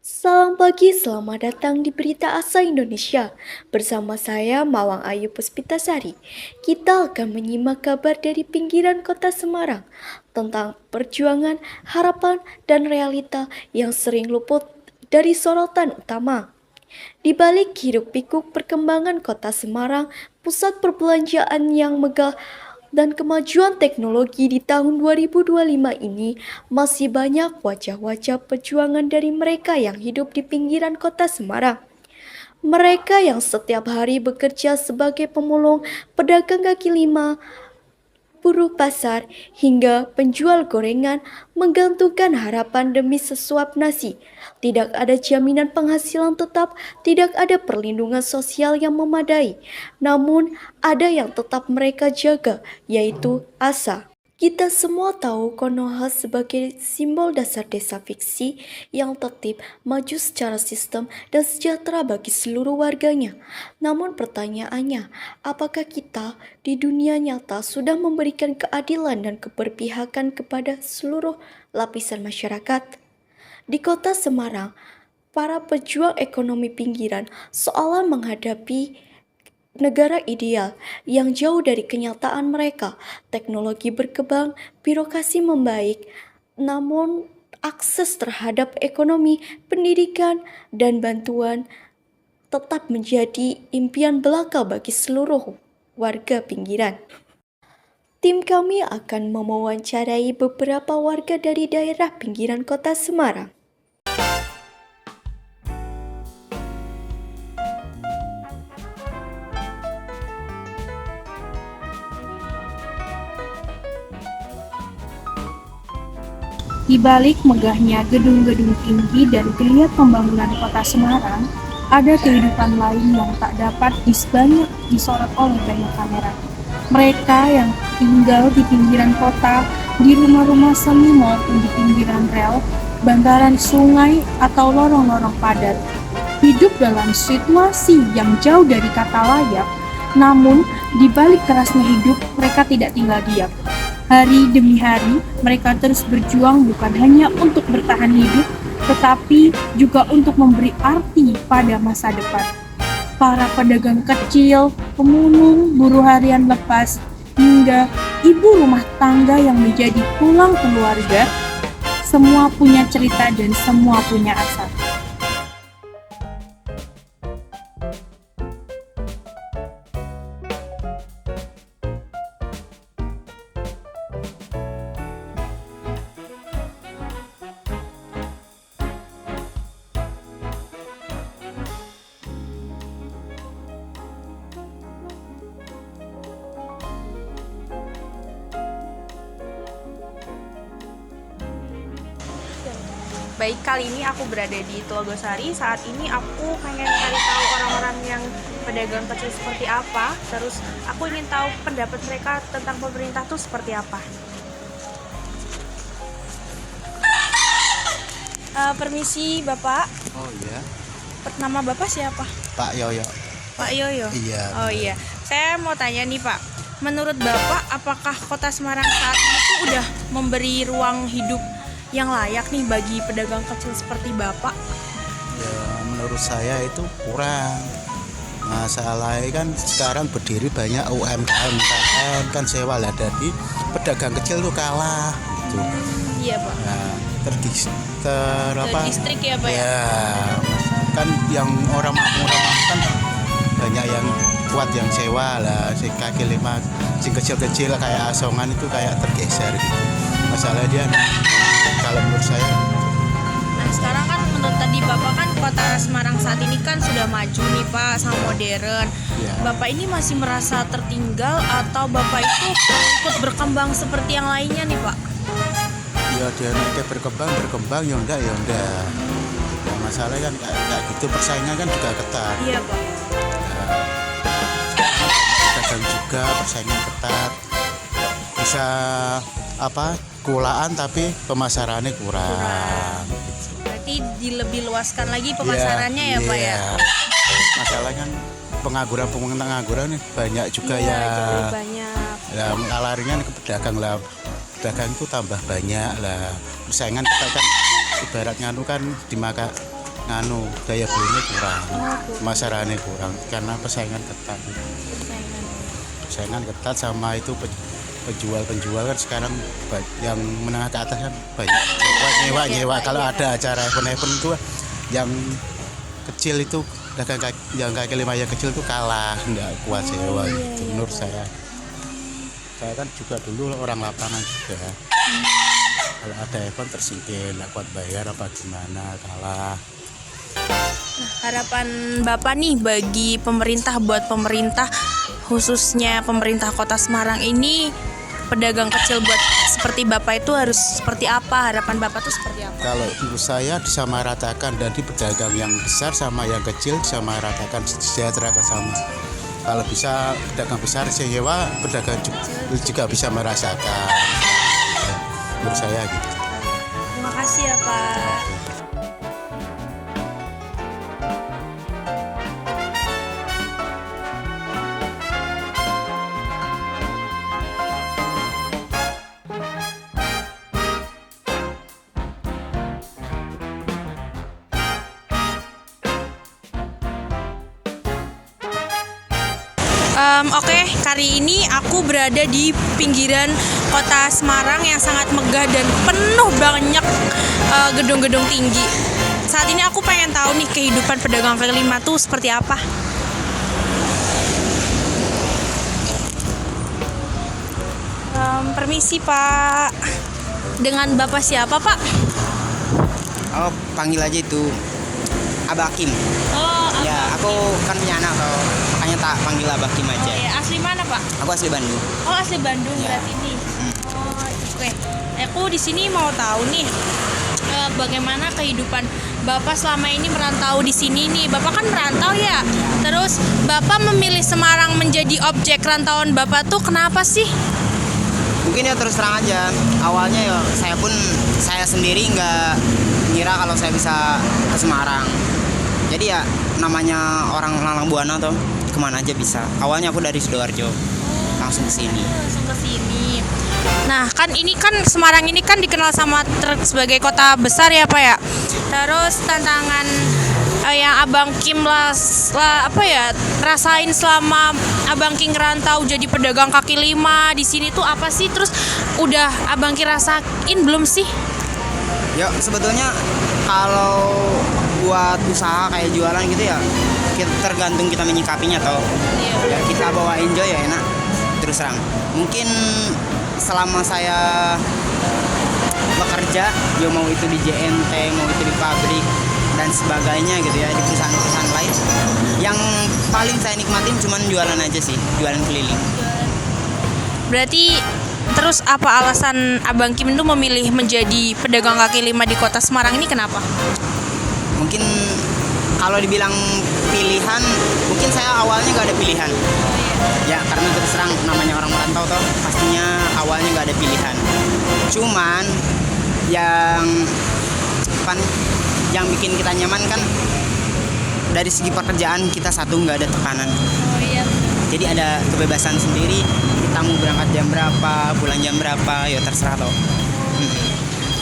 Salam pagi, selamat datang di Berita Asa Indonesia. Bersama saya Mawang Ayu Puspitasari. Kita akan menyimak kabar dari pinggiran kota Semarang tentang perjuangan, harapan, dan realita yang sering luput dari sorotan utama. Di balik hiruk-pikuk perkembangan kota Semarang, pusat perbelanjaan yang megah dan kemajuan teknologi di tahun 2025 ini, masih banyak wajah-wajah perjuangan dari mereka yang hidup di pinggiran kota Semarang. Mereka yang setiap hari bekerja sebagai pemulung, pedagang kaki lima, buruh pasar, hingga penjual gorengan menggantungkan harapan demi sesuap nasi. Tidak ada jaminan penghasilan tetap, tidak ada perlindungan sosial yang memadai. Namun, ada yang tetap mereka jaga, yaitu asa. Kita semua tahu Konoha sebagai simbol dasar desa fiksi yang tertib, maju secara sistem, dan sejahtera bagi seluruh warganya. Namun pertanyaannya, apakah kita di dunia nyata sudah memberikan keadilan dan keberpihakan kepada seluruh lapisan masyarakat? Di kota Semarang, para pejuang ekonomi pinggiran seolah menghadapi negara ideal yang jauh dari kenyataan mereka. Teknologi berkembang, birokrasi membaik, namun akses terhadap ekonomi, pendidikan, dan bantuan tetap menjadi impian belaka bagi seluruh warga pinggiran. Tim kami akan mewawancarai beberapa warga dari daerah pinggiran kota Semarang. Di balik megahnya gedung-gedung tinggi dan geliat pembangunan kota Semarang, ada kehidupan lain yang tak dapat disorot oleh banyak kamera. Mereka yang tinggal di pinggiran kota, di rumah-rumah semi maupun di pinggiran rel, bantaran sungai atau lorong-lorong padat, hidup dalam situasi yang jauh dari kata layak, namun di balik kerasnya hidup, mereka tidak tinggal diam. Hari demi hari, mereka terus berjuang bukan hanya untuk bertahan hidup, tetapi juga untuk memberi arti pada masa depan. Para pedagang kecil, pemulung, buruh harian lepas, hingga ibu rumah tangga yang menjadi tulang keluarga, semua punya cerita dan semua punya asa. Baik, kali ini aku berada di Telogosari. Saat ini aku pengen cari tahu orang-orang yang pedagang kecil seperti apa. Terus aku ingin tahu pendapat mereka tentang pemerintah tuh seperti apa. Permisi Bapak, Oh iya, nama Bapak siapa? Pak Yoyo. Pak Yoyo? Iya. Oh iya, saya mau tanya nih Pak. Menurut Bapak, apakah kota Semarang saat ini tuh udah memberi ruang hidup yang layak nih bagi pedagang kecil seperti Bapak? Ya, menurut saya itu kurang. Masalahnya kan sekarang berdiri banyak UMKM kan sewa lah, jadi pedagang kecil tuh kalah gitu. Iya Pak. Nah, Distrik ya Pak ya? Ya, kan yang orang mampu kan banyak yang kuat yang sewa lah, si kaki lima, si kecil-kecil kayak asongan itu kayak tergeser gitu. Masalah dia, kalau menurut saya. Nah sekarang kan menurut tadi Bapak kan kota Semarang saat ini kan sudah maju nih Pak sama modern. Ya. Bapak ini masih merasa tertinggal atau Bapak itu ikut berkembang seperti yang lainnya nih Pak? Ya dia nanti berkembang ya enggak. Ya, masalahnya kan kayak gitu, persaingan kan juga ketat. Iya Pak. Pedagang juga persaingan ketat, bisa kulaan tapi pemasarannya kurang. Berarti lebih luaskan lagi pemasarannya ya Pak ya? Masalahnya kan pengangguran nih banyak juga Iya, ya. jauh banyak. Ya mengalarinya ke pedagang lah, pedagang itu tambah banyak lah, persaingan kita kan ibaratnya itu kan daya belinya kurang, masyarakatnya kurang karena persaingan ketat sama itu penjual kan sekarang yang menengah ke atas kan banyak nyewa. Kalau ada acara event itu yang kecil itu yang kaki lima yang kecil itu kalah, nggak kuat sewa gitu. Menurut saya kan juga dulu orang lapangan juga. Kalau ada event tersingkir, nggak kuat bayar apa gimana, kalah. Harapan Bapak nih bagi pemerintah, buat pemerintah khususnya pemerintah Kota Semarang ini, pedagang kecil buat seperti Bapak itu harus seperti apa? Harapan Bapak tuh seperti apa? Kalau menurut saya disamaratakan dan di pedagang yang besar sama yang kecil disamaratakan, disejahterakan sama. Kalau bisa pedagang besar sewa, pedagang juga bisa merasakan. Menurut saya gitu. Terima kasih ya Pak. Oke, kali ini aku berada di pinggiran Kota Semarang yang sangat megah dan penuh banyak gedung-gedung tinggi. Saat ini aku pengen tahu nih kehidupan pedagang kaki lima tuh seperti apa. Permisi Pak, dengan Bapak siapa Pak? Oh, panggil aja itu Abah Kim. Oh, Ya, aku kan punya anak toh, makanya tak panggil Abah Kim aja. Oke, asli mana Pak? Aku asli Bandung. Oh, asli Bandung Ya. berarti ini. Oh, oke. Aku di sini mau tahu nih bagaimana kehidupan Bapak selama ini merantau di sini nih. Bapak kan merantau ya. Terus Bapak memilih Semarang menjadi objek rantauan Bapak tuh kenapa sih? Mungkin ya terus terang aja, awalnya ya saya sendiri nggak ngira kalau saya bisa ke Semarang. Jadi ya namanya orang Lalang Buana toh, kemana aja bisa. Awalnya aku dari Sidoarjo, langsung ke sini. Langsung ke sini. Nah, kan ini kan Semarang ini kan dikenal sama sebagai kota besar ya, Pak ya. Terus tantangan yang Abang Kim rasain selama Abang Kim rantau jadi pedagang kaki lima di sini tuh apa sih? Terus udah Abang Kim rasain belum sih? Ya sebetulnya kalau buat usaha kayak jualan gitu ya, tergantung kita menyikapinya toh. Ya kita bawa enjoy ya enak. Terus terang, mungkin selama saya bekerja, ya mau itu di JNT, mau itu di pabrik dan sebagainya gitu ya, di perusahaan-perusahaan lain, yang paling saya nikmatin cuman jualan aja sih, jualan keliling. Berarti terus apa alasan Abang Kim itu memilih menjadi pedagang kaki lima di kota Semarang ini kenapa? Mungkin kalau dibilang pilihan, mungkin saya awalnya nggak ada pilihan. Ya karena terus terang namanya orang merantau toh, pastinya awalnya nggak ada pilihan. Cuman yang bikin kita nyaman kan dari segi pekerjaan kita satu nggak ada tekanan. Oh iya. Jadi ada kebebasan sendiri, kita mau berangkat jam berapa, pulang jam berapa, ya terserah toh.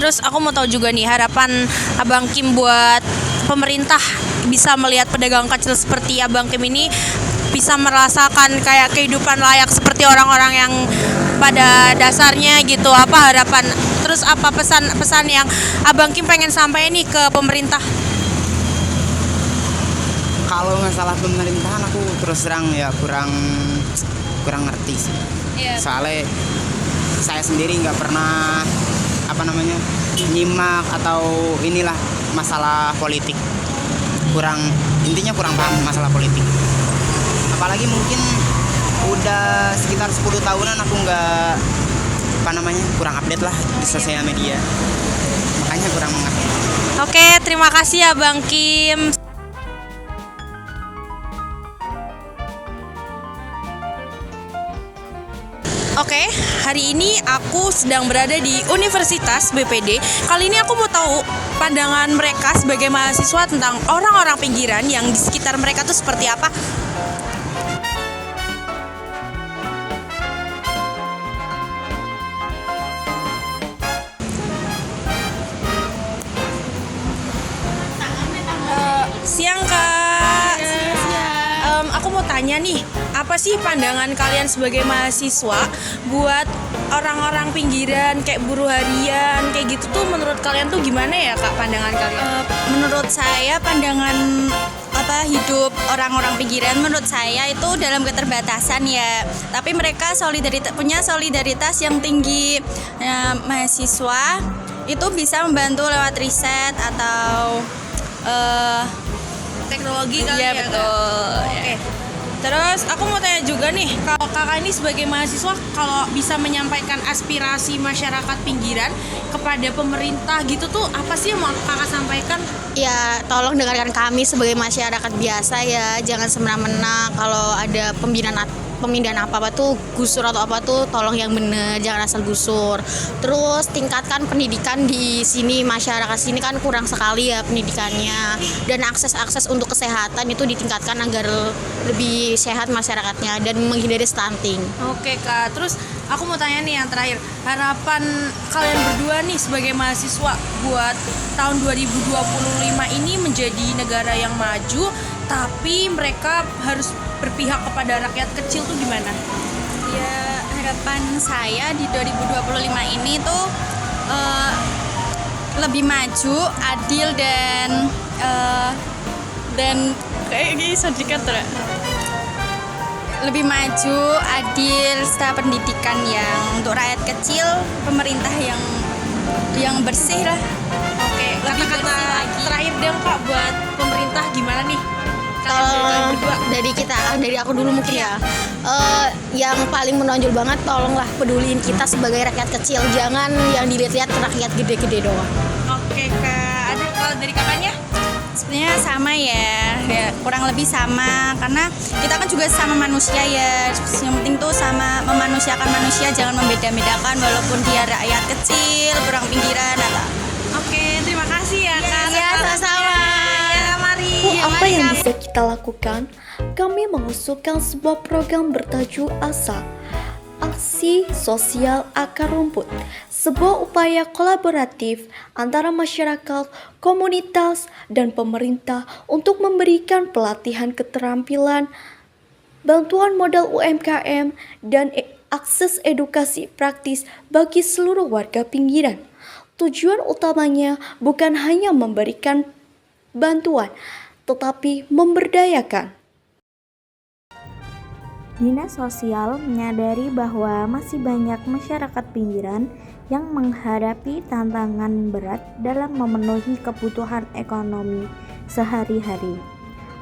Terus aku mau tahu juga nih harapan Abang Kim buat pemerintah bisa melihat pedagang kecil seperti Abang Kim ini bisa merasakan kayak kehidupan layak seperti orang-orang yang pada dasarnya gitu. Apa harapan? Terus apa pesan yang Abang Kim pengen sampaikan nih ke pemerintah? Kalau masalah pemerintahan aku terus terang ya kurang ngerti sih. Iya. Soalnya saya sendiri nggak pernah nyimak atau inilah masalah politik. Intinya kurang paham masalah politik. Apalagi mungkin udah sekitar 10 tahunan aku nggak kurang update lah di sosial media. Makanya kurang mengerti. Oke, terima kasih ya Bang Kim. Oke, hari ini aku sedang berada di Universitas BPD. Kali ini aku mau tahu pandangan mereka sebagai mahasiswa tentang orang-orang pinggiran yang di sekitar mereka tuh seperti apa. Siang Kak. Aku mau tanya nih, apa sih pandangan kalian sebagai mahasiswa buat orang-orang pinggiran kayak buruh harian kayak gitu tuh, menurut kalian tuh gimana ya Kak pandangan kalian? Menurut saya pandangan hidup orang-orang pinggiran menurut saya itu dalam keterbatasan ya, tapi mereka punya solidaritas yang tinggi. Mahasiswa itu bisa membantu lewat riset atau Teknologi kali ya ya Kak? betul. Oke. Terus aku mau tanya juga nih, kalau kakak ini sebagai mahasiswa kalau bisa menyampaikan aspirasi masyarakat pinggiran kepada pemerintah gitu tuh, apa sih yang mau kakak sampaikan? Ya, tolong dengarkan kami sebagai masyarakat biasa ya, jangan semena-mena kalau ada pemindahan apa-apa tuh, gusur atau apa tuh, tolong yang bener, jangan asal gusur. Terus tingkatkan pendidikan di sini, masyarakat sini kan kurang sekali ya pendidikannya, dan akses untuk kesehatan itu ditingkatkan agar lebih sehat masyarakatnya dan menghindari stunting. Oke Kak, terus aku mau tanya nih yang terakhir, harapan kalian berdua nih sebagai mahasiswa buat tahun 2025 ini menjadi negara yang maju, tapi mereka harus berpihak kepada rakyat kecil tuh gimana? Ya, harapan saya di 2025 ini tuh lebih maju, adil dan kayak gini sedikit lebih maju, adil, serta pendidikan yang untuk rakyat kecil, pemerintah yang bersih lah. Oke, Lebih kata-kata bersih lagi. terakhir dong Kak buat pemerintah gimana nih? Tolong dari aku dulu mungkin ya. Yang paling menonjol banget, tolonglah peduliin kita sebagai rakyat kecil, jangan yang dilihat-lihat rakyat gede-gede doang. Oke Kak, ada kalau dari kakaknya? Sebenarnya sama ya, kurang lebih sama, karena kita kan juga sama manusia ya. Yang penting tuh sama memanusiakan manusia, jangan membeda-bedakan walaupun dia rakyat kecil, kurang pinggiran atau. Oke, terima kasih ya Kak. Iya, sama-sama. Ya, mari. Apa yang bisa kita lakukan? Kami mengusulkan sebuah program bertajuk ASA, Aksi Sosial Akar Rumput, sebuah upaya kolaboratif antara masyarakat, komunitas, dan pemerintah untuk memberikan pelatihan keterampilan, bantuan modal UMKM, dan akses edukasi praktis bagi seluruh warga pinggiran. Tujuan utamanya bukan hanya memberikan bantuan, tetapi memberdayakan. Dinas Sosial menyadari bahwa masih banyak masyarakat pinggiran yang menghadapi tantangan berat dalam memenuhi kebutuhan ekonomi sehari-hari.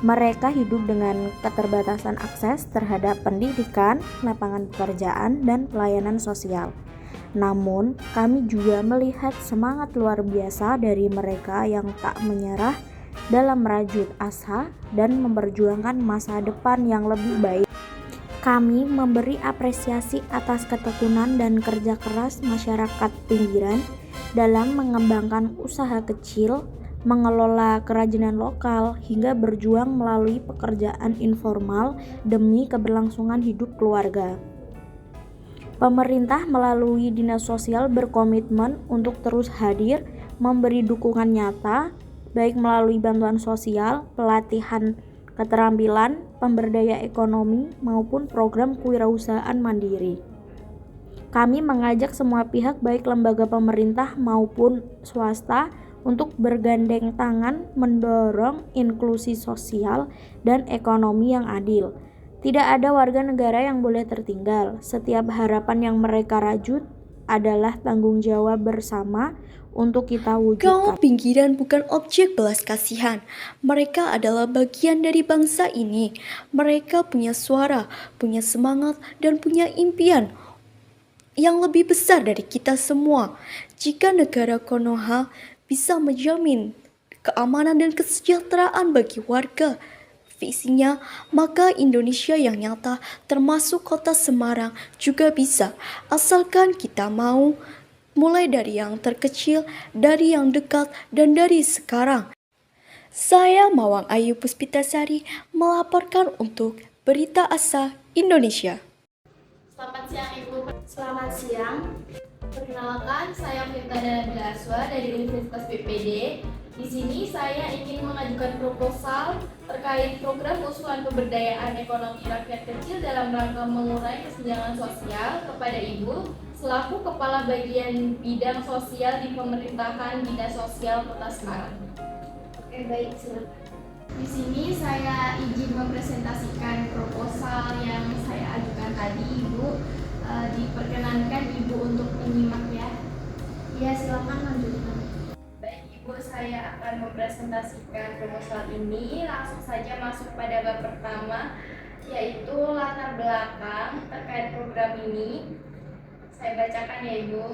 Mereka hidup dengan keterbatasan akses terhadap pendidikan, lapangan pekerjaan, dan pelayanan sosial. Namun, kami juga melihat semangat luar biasa dari mereka yang tak menyerah dalam merajut asa dan memperjuangkan masa depan yang lebih baik. Kami memberi apresiasi atas ketekunan dan kerja keras masyarakat pinggiran dalam mengembangkan usaha kecil, mengelola kerajinan lokal, hingga berjuang melalui pekerjaan informal demi keberlangsungan hidup keluarga. Pemerintah melalui Dinas Sosial berkomitmen untuk terus hadir, memberi dukungan nyata, baik melalui bantuan sosial, pelatihan keterampilan, pemberdaya ekonomi, maupun program kewirausahaan mandiri. Kami mengajak semua pihak baik lembaga pemerintah maupun swasta untuk bergandeng tangan mendorong inklusi sosial dan ekonomi yang adil. Tidak ada warga negara yang boleh tertinggal. Setiap harapan yang mereka rajut adalah tanggung jawab bersama untuk kita wujudkan. Kaum pinggiran bukan objek belas kasihan. Mereka adalah bagian dari bangsa ini. Mereka punya suara, punya semangat, dan punya impian yang lebih besar dari kita semua. Jika negara Konoha bisa menjamin keamanan dan kesejahteraan bagi warga visinya, maka Indonesia yang nyata termasuk kota Semarang juga bisa, asalkan kita mau. Mulai dari yang terkecil, dari yang dekat, dan dari sekarang. Saya Mawang Ayu Puspitasari melaporkan untuk Berita Asa Indonesia. Selamat siang Ibu. Selamat siang. Perkenalkan, saya Firta Dananda Aswa dari Universitas BPD. Di sini saya ingin mengajukan proposal terkait program usulan pemberdayaan ekonomi rakyat kecil dalam rangka mengurai kesenjangan sosial kepada Ibu selaku Kepala Bagian Bidang Sosial di Pemerintahan Dinas Sosial Kota Semarang. Oke, baik, silakan. Di sini saya izin mempresentasikan proposal yang saya ajukan tadi, Ibu. Diperkenankan Ibu untuk menyimak ya. Ya, silakan lanjutkan. Baik Ibu, saya akan mempresentasikan proposal ini. Langsung saja masuk pada bab pertama, yaitu latar belakang terkait program ini. Saya bacakan ya Ibu.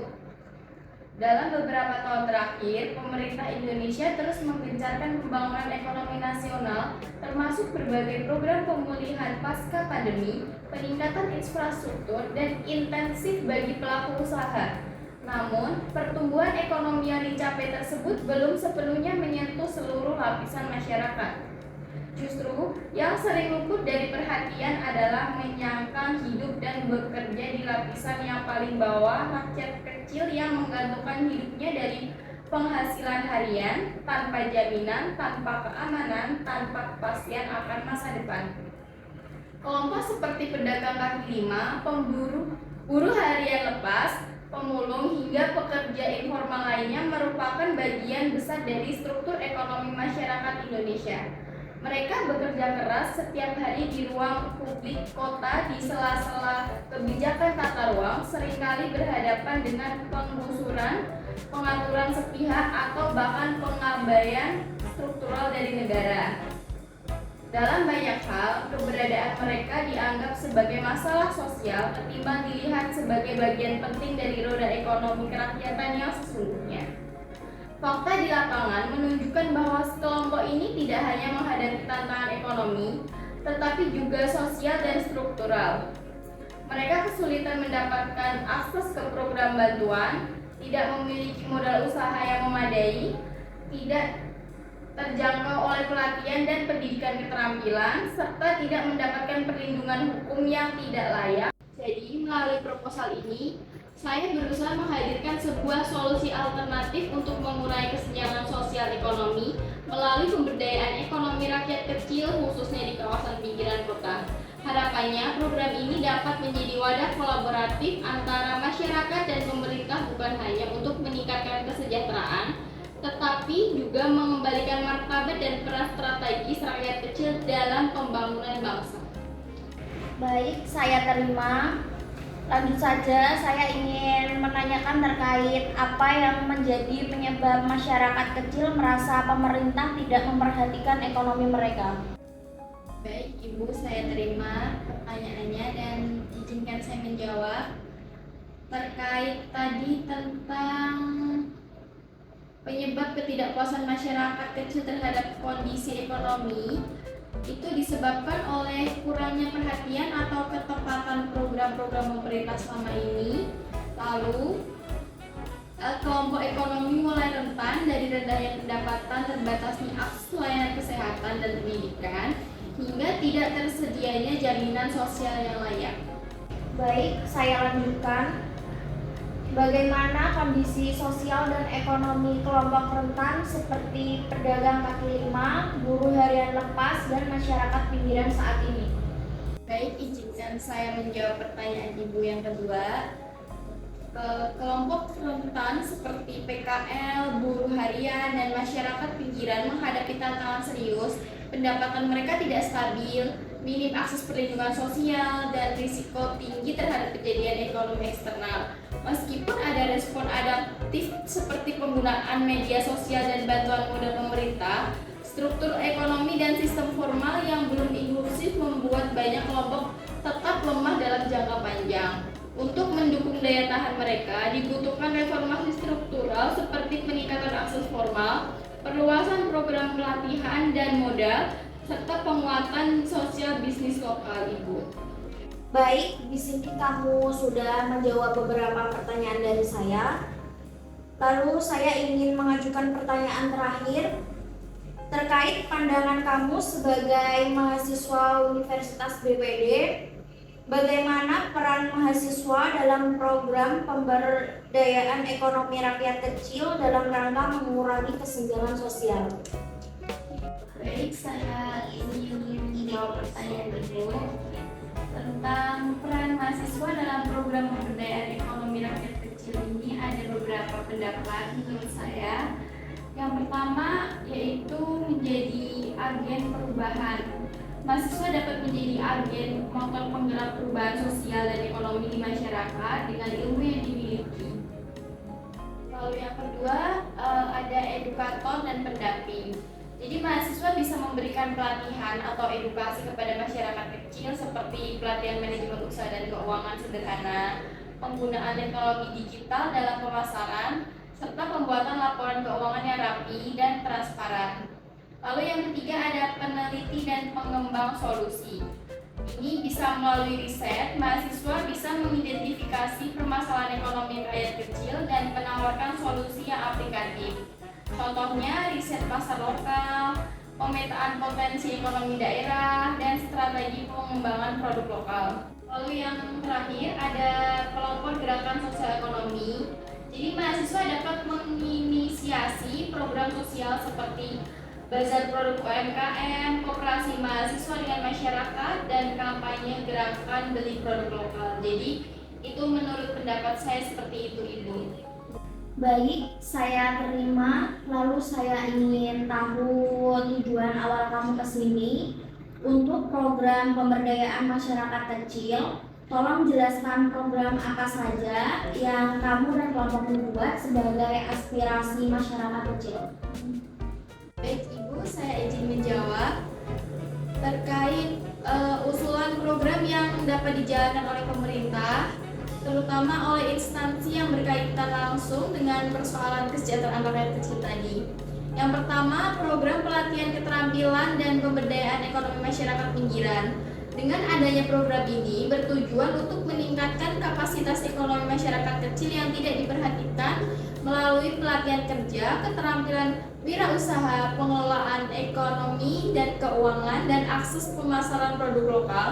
Dalam beberapa tahun terakhir, pemerintah Indonesia terus menggencarkan pembangunan ekonomi nasional, termasuk berbagai program pemulihan pasca pandemi, peningkatan infrastruktur, dan intensif bagi pelaku usaha. Namun, pertumbuhan ekonomi yang dicapai tersebut belum sepenuhnya menyentuh seluruh lapisan masyarakat. Justru, yang sering luput dari perhatian adalah menyangkal hidup dan bekerja di lapisan yang paling bawah, rakyat kecil yang menggantungkan hidupnya dari penghasilan harian, tanpa jaminan, tanpa keamanan, tanpa kepastian akan masa depan. Kelompok seperti pedagang kaki lima, pemburu, buruh harian lepas, pemulung hingga pekerja informal lainnya merupakan bagian besar dari struktur ekonomi masyarakat Indonesia. Mereka bekerja keras setiap hari di ruang publik kota di sela-sela kebijakan tata ruang, seringkali berhadapan dengan penggusuran, pengaturan sepihak, atau bahkan pengabaian struktural dari negara. Dalam banyak hal, keberadaan mereka dianggap sebagai masalah sosial ketimbang dilihat sebagai bagian penting dari roda ekonomi kerakyatan yang sesungguhnya. Fakta di lapangan menunjukkan bahwa kelompok ini tidak hanya menghadapi tantangan ekonomi, tetapi juga sosial dan struktural. Mereka kesulitan mendapatkan akses ke program bantuan, tidak memiliki modal usaha yang memadai, tidak terjangkau oleh pelatihan dan pendidikan keterampilan, serta tidak mendapatkan perlindungan hukum yang tidak layak. Jadi, melalui proposal ini, saya berusaha menghadirkan sebuah solusi alternatif untuk mengurangi kesenjangan sosial ekonomi melalui pemberdayaan ekonomi rakyat kecil khususnya di kawasan pinggiran kota. Harapannya program ini dapat menjadi wadah kolaboratif antara masyarakat dan pemerintah bukan hanya untuk meningkatkan kesejahteraan, tetapi juga mengembalikan martabat dan peran strategis rakyat kecil dalam pembangunan bangsa. Baik, saya terima. Lanjut saja, saya ingin menanyakan terkait apa yang menjadi penyebab masyarakat kecil merasa pemerintah tidak memperhatikan ekonomi mereka. Baik, Ibu, saya terima pertanyaannya dan izinkan saya menjawab. Terkait tadi tentang penyebab ketidakpuasan masyarakat kecil terhadap kondisi ekonomi, itu disebabkan oleh kurangnya perhatian atau ketepatan program-program pemerintah selama ini. Lalu, kelompok ekonomi mulai rentan dari rendahnya pendapatan, terbatasnya akses layanan kesehatan dan pendidikan, hingga tidak tersedianya jaminan sosial yang layak. Baik, saya lanjutkan. Bagaimana kondisi sosial dan ekonomi kelompok rentan seperti pedagang kaki lima, buruh harian lepas, dan masyarakat pinggiran saat ini? Baik, izinkan saya menjawab pertanyaan Ibu yang kedua. Kelompok rentan seperti PKL, buruh harian, dan masyarakat pinggiran menghadapi tantangan serius. Pendapatan mereka tidak stabil, minim akses perlindungan sosial, dan risiko tinggi terhadap kejadian ekonomi eksternal. Meskipun ada respon adaptif seperti penggunaan media sosial dan bantuan modal pemerintah, struktur ekonomi dan sistem formal yang belum inklusif membuat banyak kelompok tetap lemah dalam jangka panjang. Untuk mendukung daya tahan mereka, dibutuhkan reformasi struktural seperti peningkatan akses formal, perluasan program pelatihan dan modal, serta penguatan sosial bisnis lokal, Ibu. Baik, di sini kamu sudah menjawab beberapa pertanyaan dari saya. Lalu saya ingin mengajukan pertanyaan terakhir terkait pandangan kamu sebagai mahasiswa Universitas BPD Bagaimana peran mahasiswa dalam program pemberdayaan ekonomi rakyat kecil dalam rangka mengurangi kesenjangan sosial? Baik, saya ingin menjawab pertanyaan Ibu tentang peran mahasiswa dalam program pemberdayaan ekonomi rakyat kecil ini. Ada beberapa pendapat menurut saya. Yang pertama yaitu menjadi agen perubahan. Mahasiswa dapat menjadi agen motor penggerak perubahan sosial dan ekonomi di masyarakat dengan ilmu yang dimiliki. Lalu yang kedua ada edukator dan pendamping. Jadi mahasiswa bisa memberikan pelatihan atau edukasi kepada masyarakat kecil seperti pelatihan manajemen usaha dan keuangan sederhana, penggunaan teknologi digital dalam pemasaran, serta pembuatan laporan keuangan yang rapi dan transparan. Lalu yang ketiga ada peneliti dan pengembang solusi. Ini bisa melalui riset, mahasiswa bisa mengidentifikasi permasalahan ekonomi rakyat kecil dan menawarkan solusi yang aplikatif. Contohnya riset pasar lokal, pemetaan potensi ekonomi daerah, dan strategi pengembangan produk lokal. Lalu yang terakhir ada pelopor gerakan sosial ekonomi. Jadi mahasiswa dapat menginisiasi program sosial seperti bazar produk UMKM, koperasi mahasiswa dengan masyarakat, dan kampanye gerakan beli produk lokal. Jadi itu menurut pendapat saya seperti itu, Ibu. Baik, saya terima. Lalu saya ingin tahu tujuan awal kamu ke sini untuk program pemberdayaan masyarakat kecil. Tolong jelaskan program apa saja yang kamu dan kelompokmu buat sebagai aspirasi masyarakat kecil. Baik Ibu, saya izin menjawab terkait usulan program yang dapat dijalankan oleh pemerintah, terutama oleh instansi yang berkaitan langsung dengan persoalan kesejahteraan rakyat kecil tadi. Yang pertama, program pelatihan keterampilan dan pemberdayaan ekonomi masyarakat pinggiran. Dengan adanya program ini bertujuan untuk meningkatkan kapasitas ekonomi masyarakat kecil yang tidak diperhatikan melalui pelatihan kerja, keterampilan wirausaha, pengelolaan ekonomi dan keuangan, dan akses pemasaran produk lokal.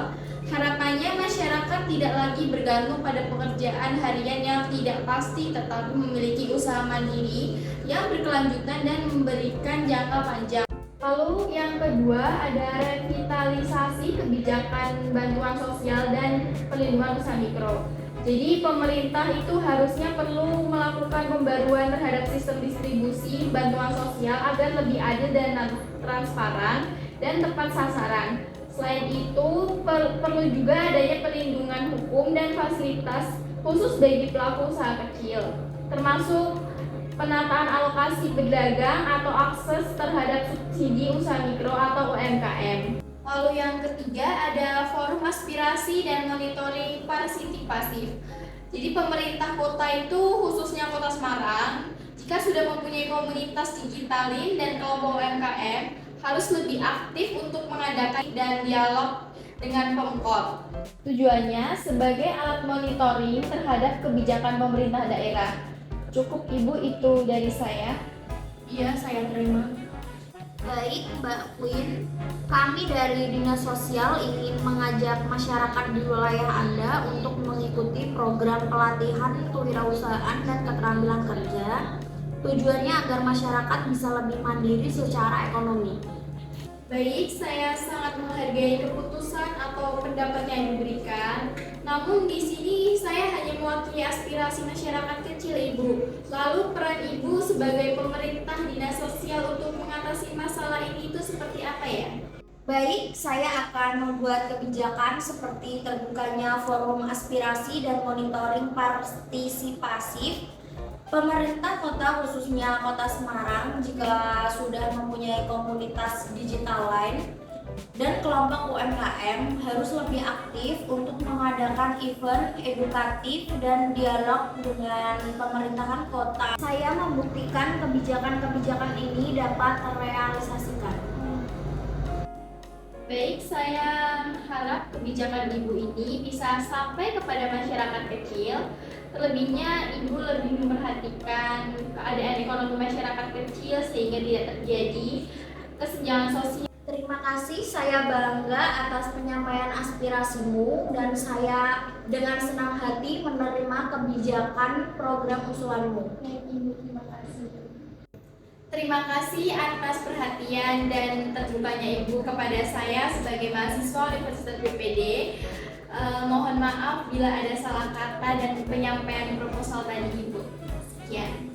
Harapannya masyarakat tidak lagi bergantung pada pekerjaan harian yang tidak pasti, tetapi memiliki usaha mandiri yang berkelanjutan dan memberikan jangka panjang. Lalu yang kedua ada revitalisasi kebijakan bantuan sosial dan perlindungan usaha mikro. Jadi pemerintah itu harusnya perlu melakukan pembaruan terhadap sistem distribusi bantuan sosial agar lebih adil dan transparan dan tepat sasaran. Selain itu perlu juga adanya perlindungan hukum dan fasilitas khusus bagi pelaku usaha kecil, termasuk penataan alokasi berdagang atau akses terhadap subsidi usaha mikro atau UMKM. Lalu yang ketiga ada forum aspirasi dan monitoring partisipatif. Jadi pemerintah kota itu khususnya Kota Semarang, jika sudah mempunyai komunitas digitalin dan kelompok UMKM, harus lebih aktif untuk mengadakan dan dialog dengan Pemkot. Tujuannya sebagai alat monitoring terhadap kebijakan pemerintah daerah. Cukup Ibu, itu dari saya. Iya, saya terima. Baik, Mbak Queen, kami dari Dinas Sosial ingin mengajak masyarakat di wilayah Anda untuk mengikuti program pelatihan kewirausahaan dan keterampilan kerja. Tujuannya agar masyarakat bisa lebih mandiri secara ekonomi. Baik, saya sangat menghargai keputusan atau pendapat yang diberikan. Namun di sini saya hanya mewakili aspirasi masyarakat kecil, Ibu. Lalu peran Ibu sebagai pemerintah dinas sosial untuk mengatasi masalah ini itu seperti apa ya? Baik, saya akan membuat kebijakan seperti terbukanya forum aspirasi dan monitoring partisipasif. Pemerintah kota, khususnya Kota Semarang, jika sudah mempunyai komunitas digital lain dan kelompok UMKM, harus lebih aktif untuk mengadakan event edukatif dan dialog dengan pemerintahan kota. Saya membuktikan kebijakan-kebijakan ini dapat terrealisasikan. Baik, saya harap kebijakan Ibu ini bisa sampai kepada masyarakat kecil. Terlebihnya Ibu lebih memperhatikan keadaan ekonomi masyarakat kecil sehingga tidak terjadi kesenjangan sosial. Terima kasih, saya bangga atas penyampaian aspirasimu dan saya dengan senang hati menerima kebijakan program usulanmu. Terima kasih atas perhatian dan terbukanya Ibu kepada saya sebagai mahasiswa Universitas BPD. Mohon maaf bila ada salah kata dan penyampaian proposal tadi Ibu. Sekian.